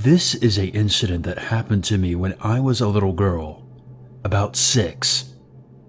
This is an incident that happened to me when I was a little girl, about 6,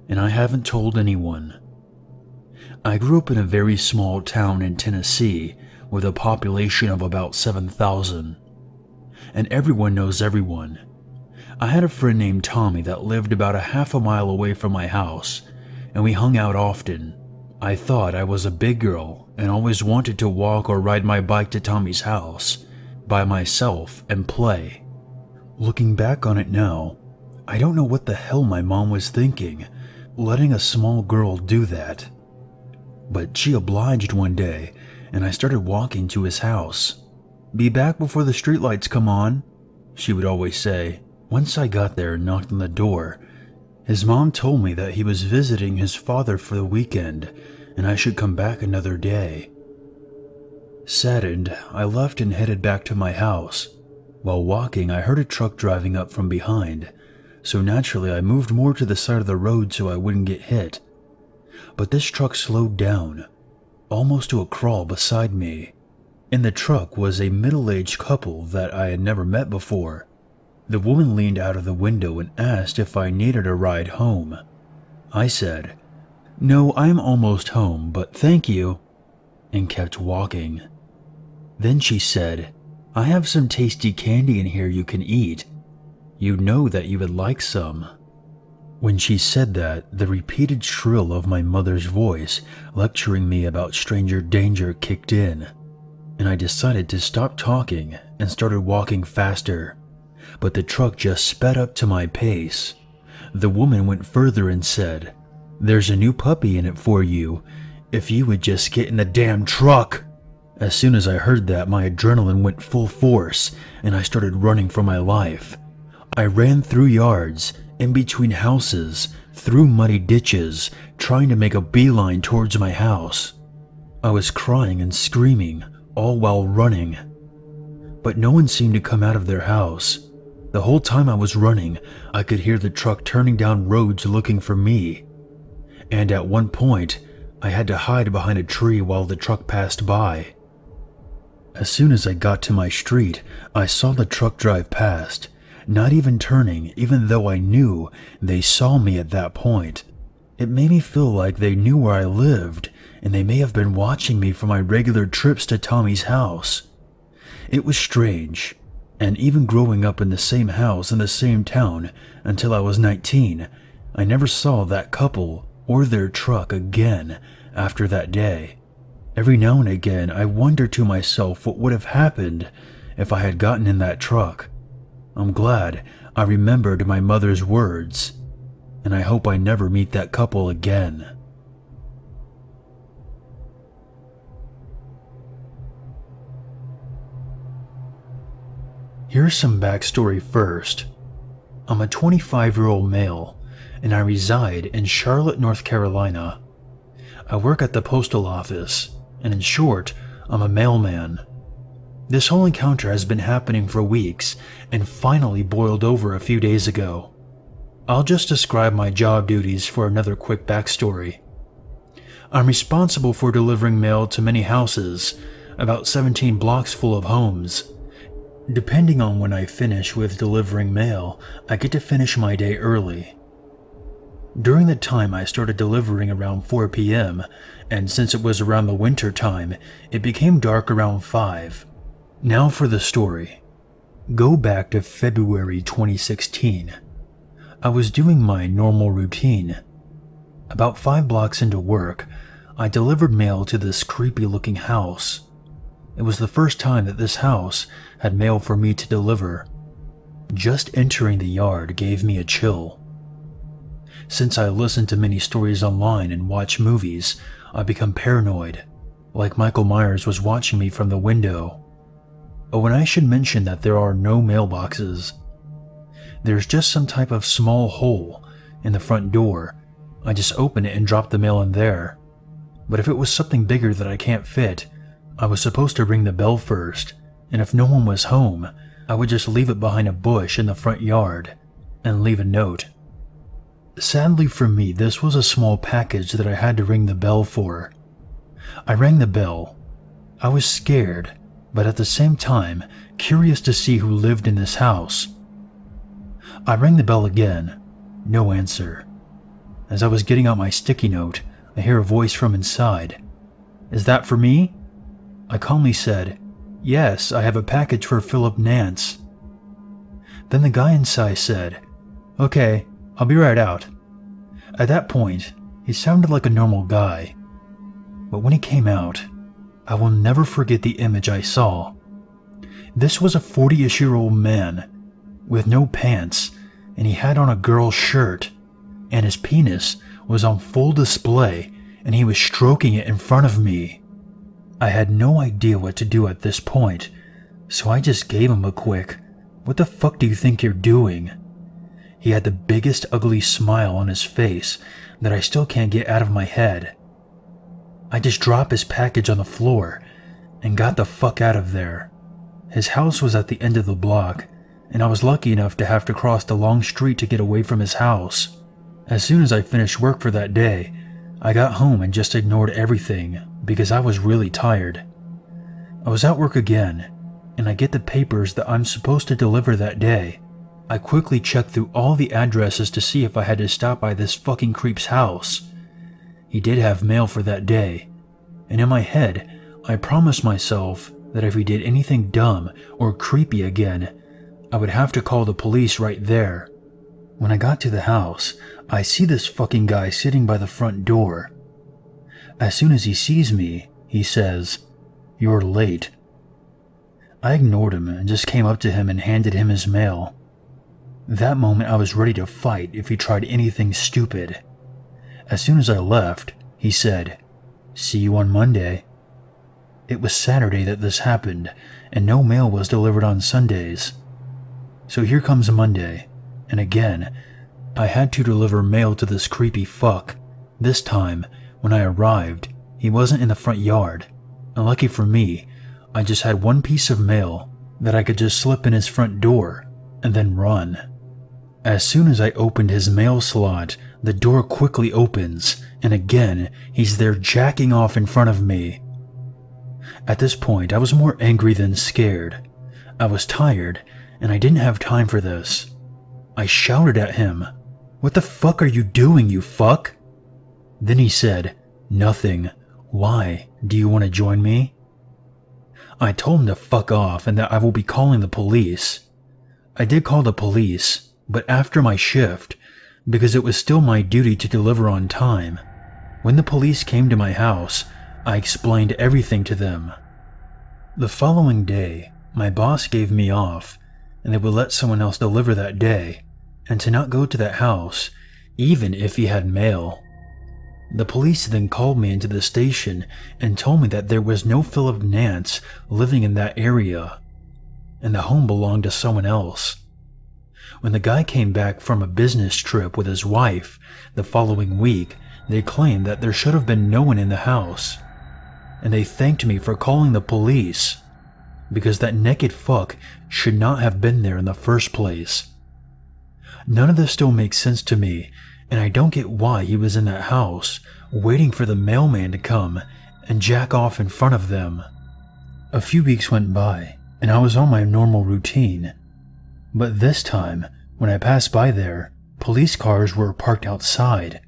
and I haven't told anyone. I grew up in a very small town in Tennessee with a population of about 7,000, and everyone knows everyone. I had a friend named Tommy that lived about a half a mile away from my house, and we hung out often. I thought I was a big girl and always wanted to walk or ride my bike to Tommy's house by myself and play. Looking back on it now, I don't know what the hell my mom was thinking, letting a small girl do that. But she obliged one day, and I started walking to his house. "Be back before the streetlights come on," she would always say. Once I got there and knocked on the door, his mom told me that he was visiting his father for the weekend and I should come back another day. Saddened, I left and headed back to my house. While walking, I heard a truck driving up from behind, so naturally I moved more to the side of the road so I wouldn't get hit. But this truck slowed down, almost to a crawl beside me. In the truck was a middle-aged couple that I had never met before. The woman leaned out of the window and asked if I needed a ride home. I said, "No, I'm almost home, but thank you," and kept walking. Then she said, "I have some tasty candy in here you can eat. You know that you would like some." When she said that, the repeated shrill of my mother's voice lecturing me about stranger danger kicked in, and I decided to stop talking and started walking faster. But the truck just sped up to my pace. The woman went further and said, "There's a new puppy in it for you, if you would just get in the damn truck." As soon as I heard that, my adrenaline went full force and I started running for my life. I ran through yards, in between houses, through muddy ditches, trying to make a beeline towards my house. I was crying and screaming, all while running. But no one seemed to come out of their house. The whole time I was running, I could hear the truck turning down roads looking for me. And at one point, I had to hide behind a tree while the truck passed by. As soon as I got to my street, I saw the truck drive past, not even turning, even though I knew they saw me at that point. It made me feel like they knew where I lived, and they may have been watching me for my regular trips to Tommy's house. It was strange, and even growing up in the same house in the same town until I was 19, I never saw that couple or their truck again after that day. Every now and again, I wonder to myself what would have happened if I had gotten in that truck. I'm glad I remembered my mother's words, and I hope I never meet that couple again. Here's some backstory first. I'm a 25-year-old male, and I reside in Charlotte, North Carolina. I work at the postal office, and in short, I'm a mailman. This whole encounter has been happening for weeks and finally boiled over a few days ago. I'll just describe my job duties for another quick backstory. I'm responsible for delivering mail to many houses, about 17 blocks full of homes. Depending on when I finish with delivering mail, I get to finish my day early. During the time I started delivering around 4 p.m., and since it was around the winter time, it became dark around 5. Now for the story. Go back to February 2016. I was doing my normal routine. About 5 blocks into work, I delivered mail to this creepy-looking house. It was the first time that this house had mail for me to deliver. Just entering the yard gave me a chill. Since I listen to many stories online and watch movies, I become paranoid, like Michael Myers was watching me from the window. Oh, and I should mention that there are no mailboxes. There's just some type of small hole in the front door. I just open it and drop the mail in there. But if it was something bigger that I can't fit, I was supposed to ring the bell first, and if no one was home, I would just leave it behind a bush in the front yard and leave a note. Sadly for me, this was a small package that I had to ring the bell for. I rang the bell. I was scared, but at the same time, curious to see who lived in this house. I rang the bell again. No answer. As I was getting out my sticky note, I hear a voice from inside. "Is that for me?" I calmly said, "Yes, I have a package for Philip Nance." Then the guy inside said, "Okay, I'll be right out." At that point, he sounded like a normal guy. But when he came out, I will never forget the image I saw. This was a 40-ish-year-old man with no pants, and he had on a girl's shirt, and his penis was on full display, and he was stroking it in front of me. I had no idea what to do at this point, so I just gave him a quick, "What the fuck do you think you're doing?" He had the biggest ugly smile on his face that I still can't get out of my head. I just dropped his package on the floor and got the fuck out of there. His house was at the end of the block, and I was lucky enough to have to cross the long street to get away from his house. As soon as I finished work for that day, I got home and just ignored everything because I was really tired. I was at work again, and I get the papers that I'm supposed to deliver that day. I quickly checked through all the addresses to see if I had to stop by this fucking creep's house. He did have mail for that day, and in my head, I promised myself that if he did anything dumb or creepy again, I would have to call the police right there. When I got to the house, I see this fucking guy sitting by the front door. As soon as he sees me, he says, "You're late." I ignored him and just came up to him and handed him his mail. That moment I was ready to fight if he tried anything stupid. As soon as I left, he said, "See you on Monday." It was Saturday that this happened, and no mail was delivered on Sundays. So here comes Monday, and again, I had to deliver mail to this creepy fuck. This time, when I arrived, he wasn't in the front yard, and lucky for me, I just had one piece of mail that I could just slip in his front door and then run. As soon as I opened his mail slot, the door quickly opens, and again, he's there jacking off in front of me. At this point, I was more angry than scared. I was tired, and I didn't have time for this. I shouted at him, "What the fuck are you doing, you fuck?" Then he said, "Nothing. Why? Do you want to join me?" I told him to fuck off and that I will be calling the police. I did call the police, but after my shift, because it was still my duty to deliver on time. When the police came to my house, I explained everything to them. The following day, my boss gave me off, and they would let someone else deliver that day, and to not go to that house, even if he had mail. The police then called me into the station and told me that there was no Philip Nance living in that area, and the home belonged to someone else. When the guy came back from a business trip with his wife the following week, they claimed that there should have been no one in the house, and they thanked me for calling the police, because that naked fuck should not have been there in the first place. None of this still makes sense to me, and I don't get why he was in that house, waiting for the mailman to come and jack off in front of them. A few weeks went by, and I was on my normal routine. But this time, when I passed by there, police cars were parked outside.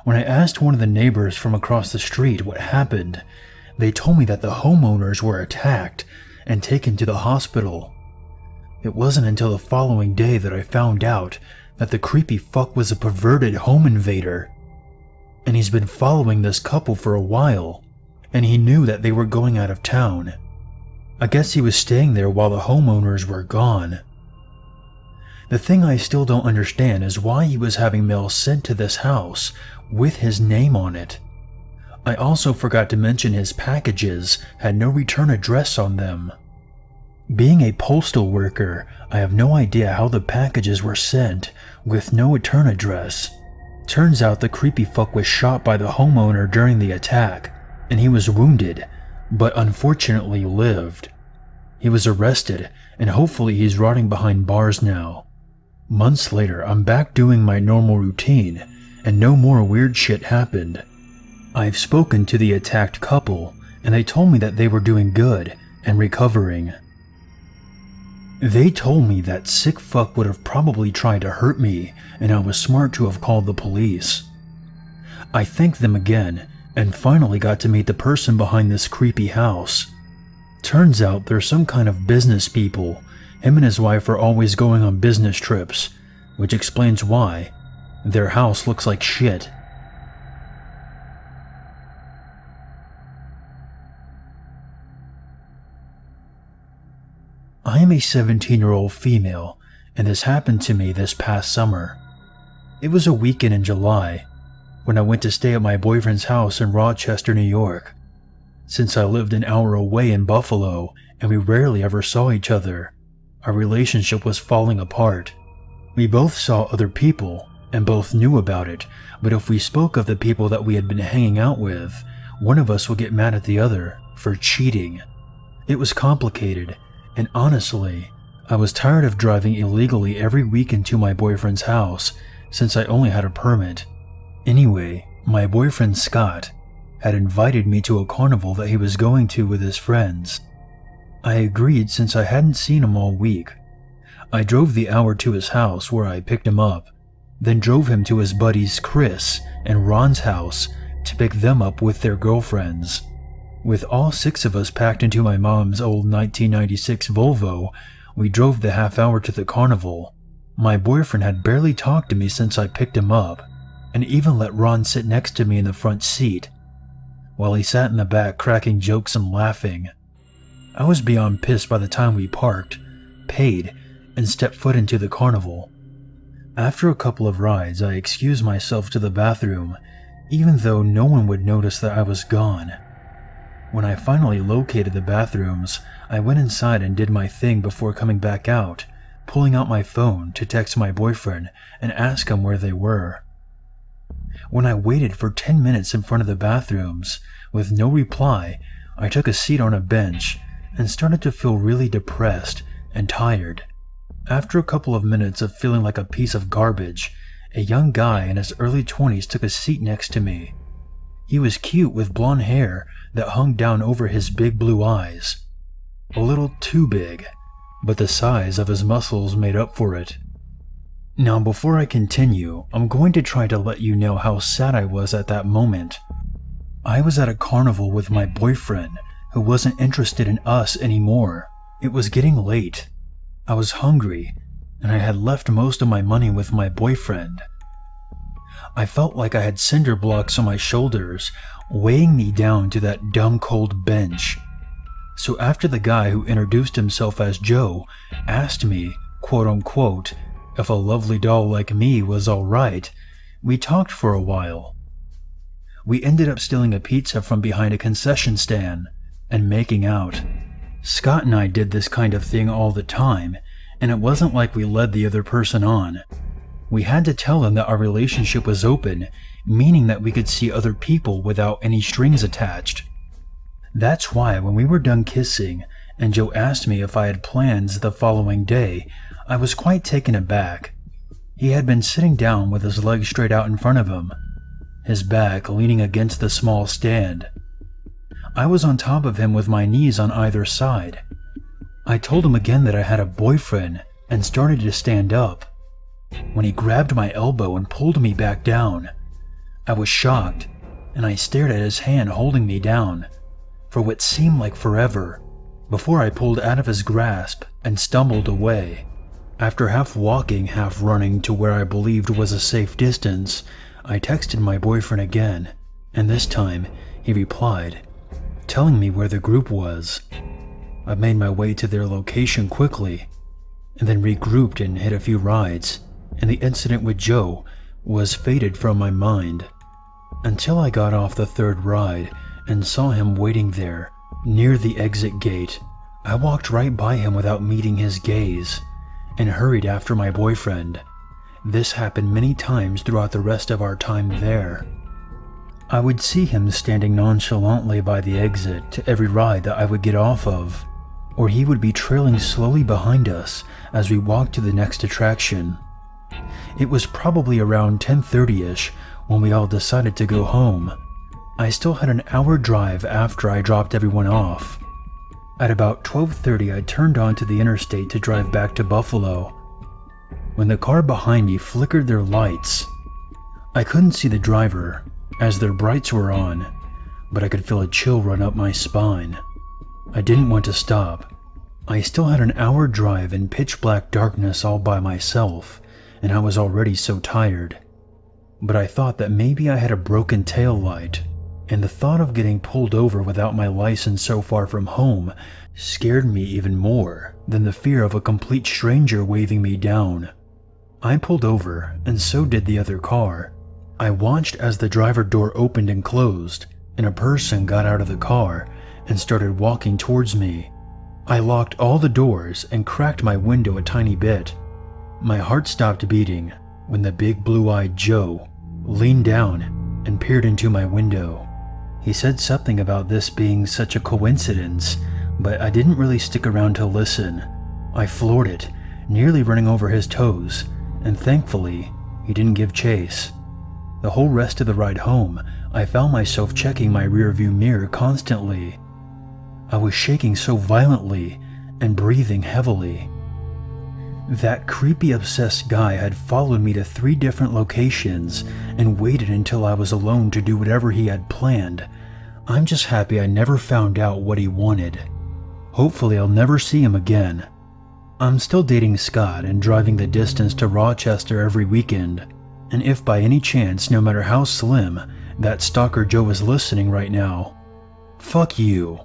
When I asked one of the neighbors from across the street what happened, they told me that the homeowners were attacked and taken to the hospital. It wasn't until the following day that I found out that the creepy fuck was a perverted home invader. And he's been following this couple for a while, and he knew that they were going out of town. I guess he was staying there while the homeowners were gone. The thing I still don't understand is why he was having mail sent to this house with his name on it. I also forgot to mention his packages had no return address on them. Being a postal worker, I have no idea how the packages were sent with no return address. Turns out the creepy fuck was shot by the homeowner during the attack, and he was wounded, but unfortunately lived. He was arrested, and hopefully he's rotting behind bars now. Months later, I'm back doing my normal routine, and no more weird shit happened. I've spoken to the attacked couple, and they told me that they were doing good and recovering. They told me that sick fuck would have probably tried to hurt me, and I was smart to have called the police. I thanked them again, and finally got to meet the person behind this creepy house. Turns out they're some kind of business people. Him and his wife are always going on business trips, which explains why their house looks like shit. I am a 17-year-old female, and this happened to me this past summer. It was a weekend in July, when I went to stay at my boyfriend's house in Rochester, New York. Since I lived an hour away in Buffalo, and we rarely ever saw each other, our relationship was falling apart. We both saw other people, and both knew about it, but if we spoke of the people that we had been hanging out with, one of us would get mad at the other for cheating. It was complicated, and honestly, I was tired of driving illegally every weekend to my boyfriend's house, since I only had a permit. Anyway, my boyfriend Scott had invited me to a carnival that he was going to with his friends. I agreed since I hadn't seen him all week. I drove the hour to his house where I picked him up, then drove him to his buddies Chris and Ron's house to pick them up with their girlfriends. With all 6 of us packed into my mom's old 1996 Volvo, we drove the half hour to the carnival. My boyfriend had barely talked to me since I picked him up, and even let Ron sit next to me in the front seat, while he sat in the back cracking jokes and laughing. I was beyond pissed by the time we parked, paid, and stepped foot into the carnival. After a couple of rides, I excused myself to the bathroom, even though no one would notice that I was gone. When I finally located the bathrooms, I went inside and did my thing before coming back out, pulling out my phone to text my boyfriend and ask him where they were. When I waited for 10 minutes in front of the bathrooms, with no reply, I took a seat on a bench and started to feel really depressed and tired. After a couple of minutes of feeling like a piece of garbage, a young guy in his early 20s took a seat next to me. He was cute with blonde hair that hung down over his big blue eyes. A little too big, but the size of his muscles made up for it. Now before I continue, I'm going to try to let you know how sad I was at that moment. I was at a carnival with my boyfriend, who wasn't interested in us anymore. It was getting late. I was hungry, and I had left most of my money with my boyfriend. I felt like I had cinder blocks on my shoulders, weighing me down to that dumb cold bench. So after the guy who introduced himself as Joe asked me, quote unquote, if a lovely doll like me was alright, we talked for a while. We ended up stealing a pizza from behind a concession stand and making out. Scott and I did this kind of thing all the time, and it wasn't like we led the other person on. We had to tell him that our relationship was open, meaning that we could see other people without any strings attached. That's why when we were done kissing and Joe asked me if I had plans the following day, I was quite taken aback. He had been sitting down with his legs straight out in front of him, his back leaning against the small stand. I was on top of him with my knees on either side. I told him again that I had a boyfriend and started to stand up, when he grabbed my elbow and pulled me back down. I was shocked, and I stared at his hand holding me down for what seemed like forever, before I pulled out of his grasp and stumbled away. After half walking, half running to where I believed was a safe distance, I texted my boyfriend again, and this time he replied, telling me where the group was. I made my way to their location quickly, and then regrouped and hit a few rides, and the incident with Joe was faded from my mind, until I got off the 3rd ride and saw him waiting there, near the exit gate. I walked right by him without meeting his gaze, and hurried after my boyfriend. This happened many times throughout the rest of our time there. I would see him standing nonchalantly by the exit to every ride that I would get off of, or he would be trailing slowly behind us as we walked to the next attraction. It was probably around 10:30ish when we all decided to go home. I still had an hour drive after I dropped everyone off. At about 12:30, I turned onto the interstate to drive back to Buffalo. When the car behind me flickered their lights, I couldn't see the driver as their brights were on, but I could feel a chill run up my spine. I didn't want to stop. I still had an hour drive in pitch black darkness all by myself, and I was already so tired. But I thought that maybe I had a broken tail light, and the thought of getting pulled over without my license so far from home scared me even more than the fear of a complete stranger waving me down. I pulled over, and so did the other car. I watched as the driver door opened and closed, and a person got out of the car and started walking towards me. I locked all the doors and cracked my window a tiny bit. My heart stopped beating when the big blue-eyed Joe leaned down and peered into my window. He said something about this being such a coincidence, but I didn't really stick around to listen. I floored it, nearly running over his toes, and thankfully, he didn't give chase. The whole rest of the ride home, I found myself checking my rearview mirror constantly. I was shaking so violently and breathing heavily. That creepy obsessed guy had followed me to 3 different locations and waited until I was alone to do whatever he had planned. I'm just happy I never found out what he wanted. Hopefully I'll never see him again. I'm still dating Scott and driving the distance to Rochester every weekend. And if by any chance, no matter how slim, that stalker Joe is listening right now, fuck you.